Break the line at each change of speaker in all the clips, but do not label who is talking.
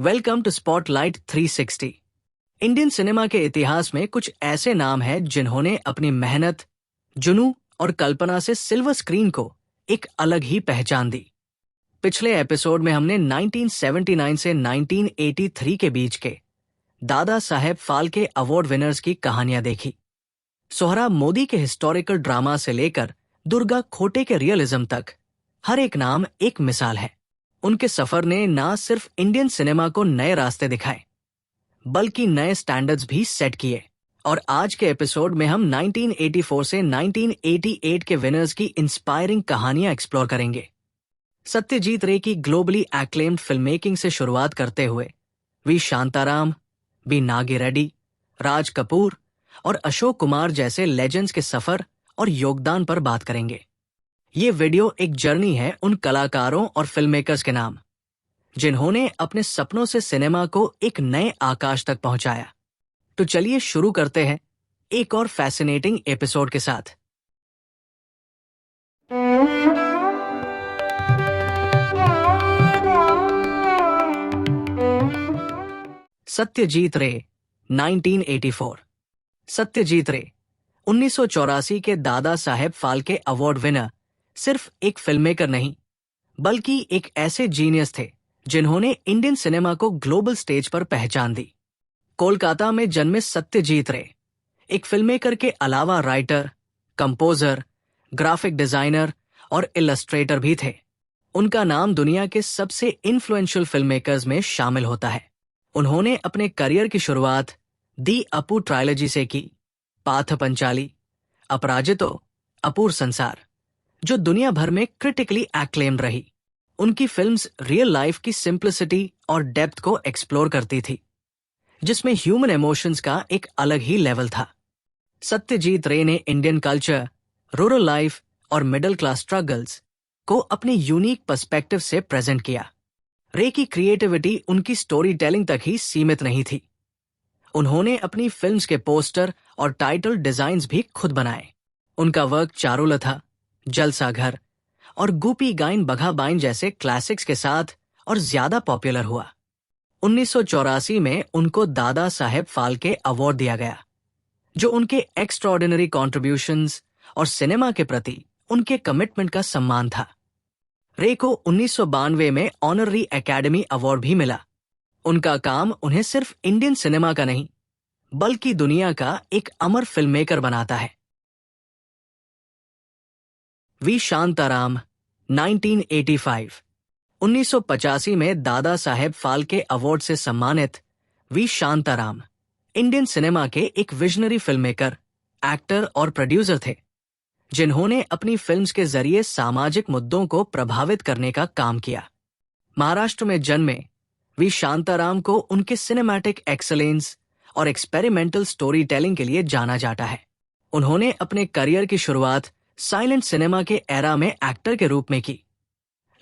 Welcome to spotlight 360। Indian cinema के इतिहास में कुछ ऐसे नाम हैं जिन्होंने अपनी मेहनत, जुनून और कल्पना से सिल्वर स्क्रीन को एक अलग ही पहचान दी। पिछले एपिसोड में हमने 1979 से 1983 के बीच के दादा साहेब फाल्के अवार्ड विनर्स की कहानियां देखी। सोहराब मोदी के हिस्टोरिकल ड्रामा से लेकर दुर्गा खोटे के रियलिज्म तक हर एक नाम एक मिसाल है। उनके सफर ने ना सिर्फ इंडियन सिनेमा को नए रास्ते दिखाए बल्कि नए स्टैंडर्ड्स भी सेट किए। और आज के एपिसोड में हम 1984 से 1988 के विनर्स की इंस्पायरिंग कहानियां एक्सप्लोर करेंगे। सत्यजीत रे की ग्लोबली एक्लेम्ड फिल्म मेकिंग से शुरुआत करते हुए वी शांताराम, बी नागी रेड्डी, राज कपूर और अशोक कुमार जैसे लेजेंड्स के सफर और योगदान पर बात करेंगे। ये वीडियो एक जर्नी है उन कलाकारों और फिल्म मेकर्स के नाम जिन्होंने अपने सपनों से सिनेमा को एक नए आकाश तक पहुंचाया। तो चलिए शुरू करते हैं एक और फैसिनेटिंग एपिसोड के साथ। सत्यजीत रे 1984। सत्यजीत रे 1984 के दादा साहेब फाल्के अवार्ड विनर सिर्फ एक फिल्ममेकर नहीं बल्कि एक ऐसे जीनियस थे जिन्होंने इंडियन सिनेमा को ग्लोबल स्टेज पर पहचान दी। कोलकाता में जन्मे सत्यजीत रे एक फिल्ममेकर के अलावा राइटर, कंपोजर, ग्राफिक डिजाइनर और इलस्ट्रेटर भी थे। उनका नाम दुनिया के सबसे इन्फ्लुएंशियल फिल्ममेकर्स में शामिल होता है। उन्होंने अपने करियर की शुरुआत दी अपू ट्रायलॉजी से की, पाथ पंचाली, अपराजितो, अपूर संसार, जो दुनिया भर में क्रिटिकली एक्लेम्ड रही। उनकी फिल्म्स रियल लाइफ की सिंप्लिसिटी और डेप्थ को एक्सप्लोर करती थी, जिसमें ह्यूमन इमोशंस का एक अलग ही लेवल था। सत्यजीत रे ने इंडियन कल्चर, रूरल लाइफ और मिडिल क्लास स्ट्रगल्स को अपने यूनिक पर्सपेक्टिव से प्रेजेंट किया। रे की क्रिएटिविटी उनकी स्टोरी टेलिंग तक ही सीमित नहीं थी। उन्होंने अपनी फिल्म्स के पोस्टर और टाइटल डिजाइन्स भी खुद बनाए। उनका वर्क चारुलता, जलसा घर और गुपी गाइन बघा बाइन जैसे क्लासिक्स के साथ और ज्यादा पॉपुलर हुआ। 1984 में उनको दादा साहेब फाल्के अवार्ड दिया गया, जो उनके एक्स्ट्राऑर्डिनरी कॉन्ट्रीब्यूशंस और सिनेमा के प्रति उनके कमिटमेंट का सम्मान था। रे को 1992 में ऑनररी एकेडमी अवार्ड भी मिला। उनका काम उन्हें सिर्फ इंडियन सिनेमा का नहीं बल्कि दुनिया का एक अमर फिल्ममेकर बनाता है। वी शांताराम 1985। 1985 में दादा साहेब फाल्के अवार्ड से सम्मानित वी शांताराम इंडियन सिनेमा के एक विजनरी फिल्ममेकर, एक्टर और प्रोड्यूसर थे, जिन्होंने अपनी फिल्म्स के जरिए सामाजिक मुद्दों को प्रभावित करने का काम किया। महाराष्ट्र में जन्मे वी शांताराम को उनके सिनेमैटिक एक्सीलेंस और एक्सपेरिमेंटल स्टोरी टेलिंग के लिए जाना जाता है। उन्होंने अपने करियर की शुरुआत साइलेंट सिनेमा के एरा में एक्टर के रूप में की,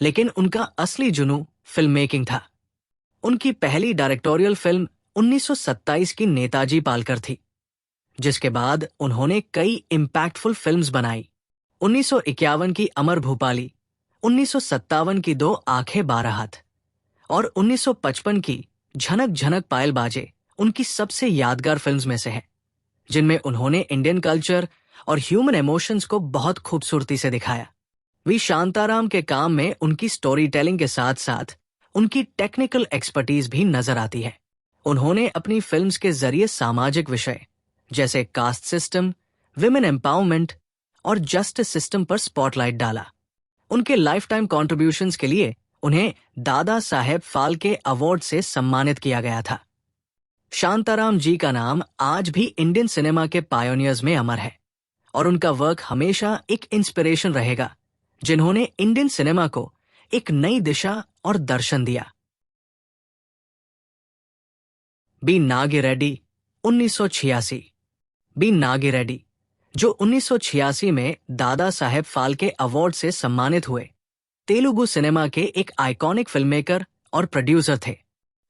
लेकिन उनका असली जुनून फिल्म मेकिंग था। उनकी पहली डायरेक्टोरियल फिल्म 1927 की नेताजी पालकर थी, जिसके बाद उन्होंने कई इम्पैक्टफुल फिल्म्स बनाई। 1951 की अमर भूपाली, 1957 की दो आंखें बारह हाथ और 1955 की झनक झनक पायल बाजे उनकी सबसे यादगार फिल्म्स में से है, जिनमें उन्होंने इंडियन कल्चर और ह्यूमन इमोशंस को बहुत खूबसूरती से दिखाया। वी शांताराम के काम में उनकी स्टोरी टेलिंग के साथ साथ उनकी टेक्निकल एक्सपर्टीज भी नजर आती है। उन्होंने अपनी फिल्म्स के जरिए सामाजिक विषय जैसे कास्ट सिस्टम, विमेन एम्पावरमेंट और जस्टिस सिस्टम पर स्पॉटलाइट डाला। उनके लाइफ टाइम कॉन्ट्रीब्यूशंस के लिए उन्हें दादा साहेब फाल्के अवार्ड से सम्मानित किया गया था। शांताराम जी का नाम आज भी इंडियन सिनेमा के पायोनियर्स में अमर है और उनका वर्क हमेशा एक इंस्पिरेशन रहेगा, जिन्होंने इंडियन सिनेमा को एक नई दिशा और दर्शन दिया। बी नागी रेड्डी 1986। बी नागी रेड्डी, जो 1986 में दादा साहेब फाल्के अवार्ड से सम्मानित हुए, तेलुगु सिनेमा के एक आइकॉनिक फिल्ममेकर और प्रोड्यूसर थे।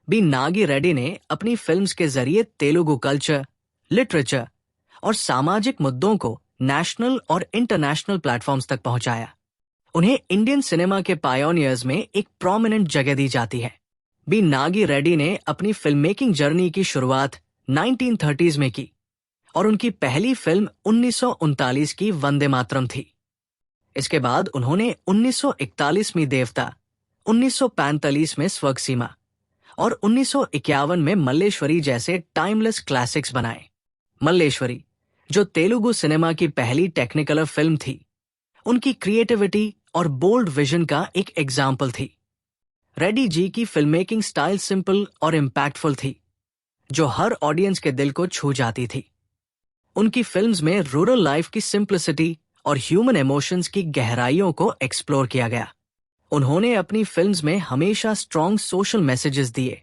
बी नागी रेड्डी ने अपनी फिल्म्स के जरिए तेलुगु कल्चर, लिटरेचर और सामाजिक मुद्दों को नेशनल और इंटरनेशनल प्लेटफॉर्म्स तक पहुंचाया। उन्हें इंडियन सिनेमा के पायोनियर्स में एक प्रोमिनेंट जगह दी जाती है। बी नागी रेड्डी ने अपनी फिल्म मेकिंग जर्नी की शुरुआत 1930s में की और उनकी पहली फिल्म 1939 की वंदे मातरम थी। इसके बाद उन्होंने 1941 में देवता, 1945 में स्वर्ग सीमा और 1951 में मल्लेश्वरी जैसे टाइमलेस क्लासिक्स बनाए। मल्लेश्वरी, जो तेलुगु सिनेमा की पहली टेक्निकलर फिल्म थी, उनकी क्रिएटिविटी और बोल्ड विजन का एक एग्जाम्पल थी। रेड्डी जी की फिल्म मेकिंग स्टाइल सिंपल और इम्पैक्टफुल थी, जो हर ऑडियंस के दिल को छू जाती थी। उनकी फिल्म्स में रूरल लाइफ की सिंप्लिसिटी और ह्यूमन इमोशंस की गहराइयों को एक्सप्लोर किया गया। उन्होंने अपनी फिल्म्स में हमेशा स्ट्रॉन्ग सोशल मैसेजेस दिए,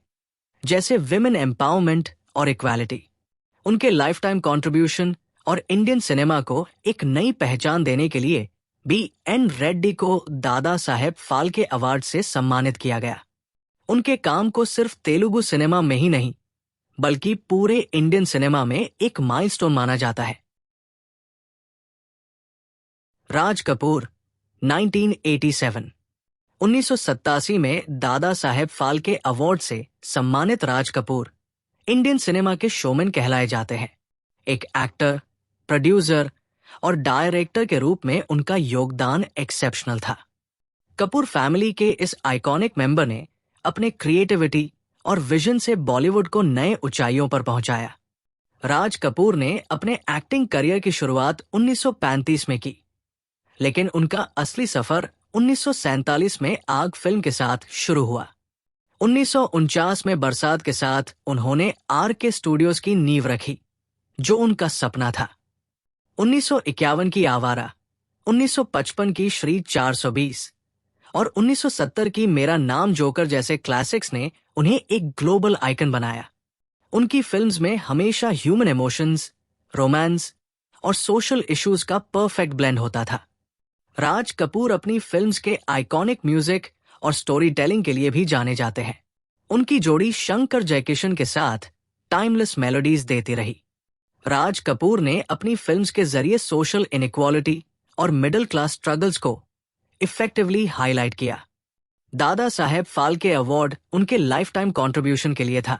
जैसे विमेन एम्पावरमेंट और इक्वालिटी। उनके लाइफ टाइम कॉन्ट्रीब्यूशन और इंडियन सिनेमा को एक नई पहचान देने के लिए बी.एन. रेड्डी को दादा साहेब फाल्के अवार्ड से सम्मानित किया गया। उनके काम को सिर्फ तेलुगु सिनेमा में ही नहीं, बल्कि पूरे इंडियन सिनेमा में एक माइलस्टोन माना जाता है। राज कपूर, 1987। 1987 में दादा साहेब फाल्के अवार्ड से सम्मानित राज कपूर इंडियन सिनेमा के शोमैन कहलाए जाते हैं। एक एक्टर, प्रोड्यूसर और डायरेक्टर के रूप में उनका योगदान एक्सेप्शनल था। कपूर फैमिली के इस आइकॉनिक मेंबर ने अपने क्रिएटिविटी और विजन से बॉलीवुड को नए ऊंचाइयों पर पहुंचाया। राज कपूर ने अपने एक्टिंग करियर की शुरुआत 1935 में की, लेकिन उनका असली सफर 1947 में आग फिल्म के साथ शुरू हुआ। 1949 में बरसात के साथ उन्होंने आर.के. स्टूडियोज की नींव रखी, जो उनका सपना था। 1951 की आवारा, 1955 की श्री 420 और 1970 की मेरा नाम जोकर जैसे क्लासिक्स ने उन्हें एक ग्लोबल आइकन बनाया। उनकी फिल्म्स में हमेशा ह्यूमन इमोशंस, रोमांस और सोशल इश्यूज का परफेक्ट ब्लेंड होता था। राज कपूर अपनी फिल्म्स के आइकॉनिक म्यूजिक और स्टोरी टेलिंग के लिए भी जाने जाते हैं। उनकी जोड़ी शंकर जयकिशन के साथ टाइमलेस मेलोडीज देती रही। राज कपूर ने अपनी फिल्म्स के जरिए सोशल इनइक्वालिटी और मिडिल क्लास स्ट्रगल्स को इफेक्टिवली हाईलाइट किया। दादा साहेब फाल्के अवार्ड उनके लाइफ टाइम कॉन्ट्रीब्यूशन के लिए था,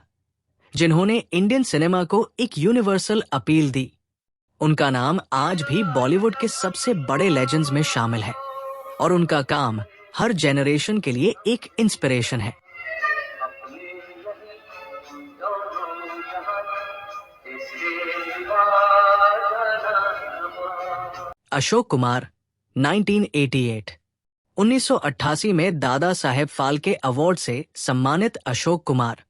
जिन्होंने इंडियन सिनेमा को एक यूनिवर्सल अपील दी। उनका नाम आज भी बॉलीवुड के सबसे बड़े लेजेंड्स में शामिल है और उनका काम हर जेनरेशन के लिए एक इंस्पिरेशन है। अशोक कुमार, 1988। 1988 में दादा साहेब फाल्के अवार्ड से सम्मानित अशोक कुमार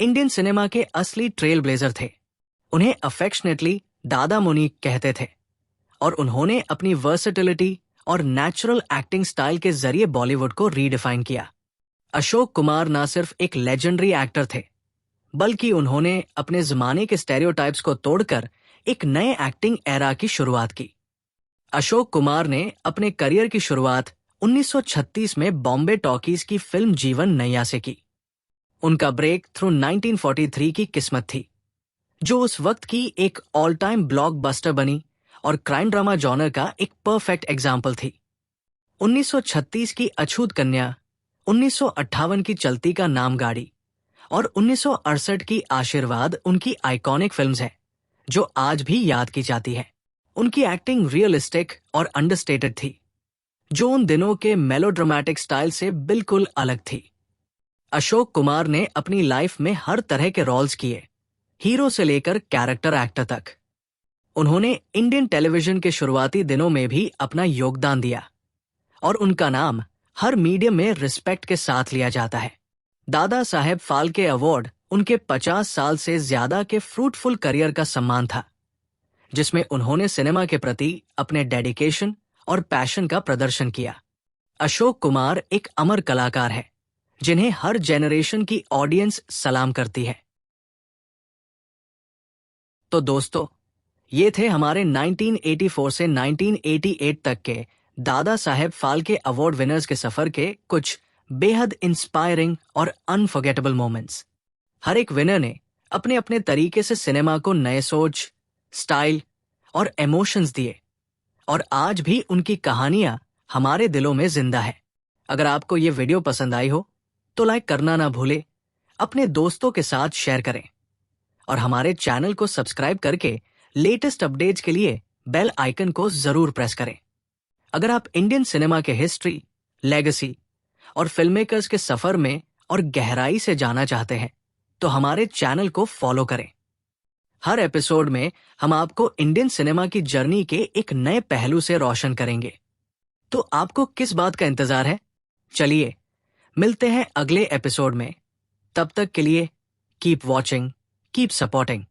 इंडियन सिनेमा के असली ट्रेल ब्लेजर थे। उन्हें अफेक्शनेटली दादा मुनि कहते थे और उन्होंने अपनी वर्सेटिलिटी और नेचुरल एक्टिंग स्टाइल के जरिए बॉलीवुड को रीडिफाइन किया। अशोक कुमार न सिर्फ एक लेजेंडरी एक्टर थे, बल्कि उन्होंने अपने जमाने के स्टेरियोटाइप्स को तोड़कर एक नए एक्टिंग एरा की शुरुआत की। अशोक कुमार ने अपने करियर की शुरुआत 1936 में बॉम्बे टॉकीज की फिल्म जीवन नैया से की। उनका ब्रेक थ्रू 1943 की किस्मत थी, जो उस वक्त की एक ऑल टाइम ब्लॉकबस्टर बनी और क्राइम ड्रामा जॉनर का एक परफेक्ट एग्जाम्पल थी। 1936 की अछूत कन्या, 1958 की चलती का नाम गाड़ी और 1968 की आशीर्वाद उनकी आइकॉनिक फिल्म्स हैं, जो आज भी याद की जाती है। उनकी एक्टिंग रियलिस्टिक और अंडरस्टेटेड थी, जो उन दिनों के मेलोड्रामेटिक स्टाइल से बिल्कुल अलग थी। अशोक कुमार ने अपनी लाइफ में हर तरह के रोल्स किए, हीरो से लेकर कैरेक्टर एक्टर तक। उन्होंने इंडियन टेलीविजन के शुरुआती दिनों में भी अपना योगदान दिया और उनका नाम हर मीडियम में रिस्पेक्ट के साथ लिया जाता है। दादा साहेब फाल्के अवार्ड उनके 50 साल से ज्यादा के फ्रूटफुल करियर का सम्मान था, जिसमें उन्होंने सिनेमा के प्रति अपने डेडिकेशन और पैशन का प्रदर्शन किया। अशोक कुमार एक अमर कलाकार है, जिन्हें हर जेनरेशन की ऑडियंस सलाम करती है। तो दोस्तों, ये थे हमारे 1984 से 1988 तक के दादा साहेब फाल्के अवार्ड विनर्स के सफर के कुछ बेहद इंस्पायरिंग और अनफॉरगेटेबल मोमेंट्स। हर एक विनर ने अपने अपने तरीके से सिनेमा को नए सोच, स्टाइल और इमोशंस दिए और आज भी उनकी कहानियां हमारे दिलों में जिंदा है। अगर आपको ये वीडियो पसंद आई हो तो लाइक करना ना भूले अपने दोस्तों के साथ शेयर करें और हमारे चैनल को सब्सक्राइब करके लेटेस्ट अपडेट्स के लिए बेल आइकन को जरूर प्रेस करें। अगर आप इंडियन सिनेमा के हिस्ट्री, लेगेसी और फिल्म मेकर्स के सफर में और गहराई से जाना चाहते हैं तो हमारे चैनल को फॉलो करें। हर एपिसोड में हम आपको इंडियन सिनेमा की जर्नी के एक नए पहलू से रोशन करेंगे। तो आपको किस बात का इंतजार है? चलिए मिलते हैं अगले एपिसोड में। तब तक के लिए कीप वॉचिंग, कीप सपोर्टिंग।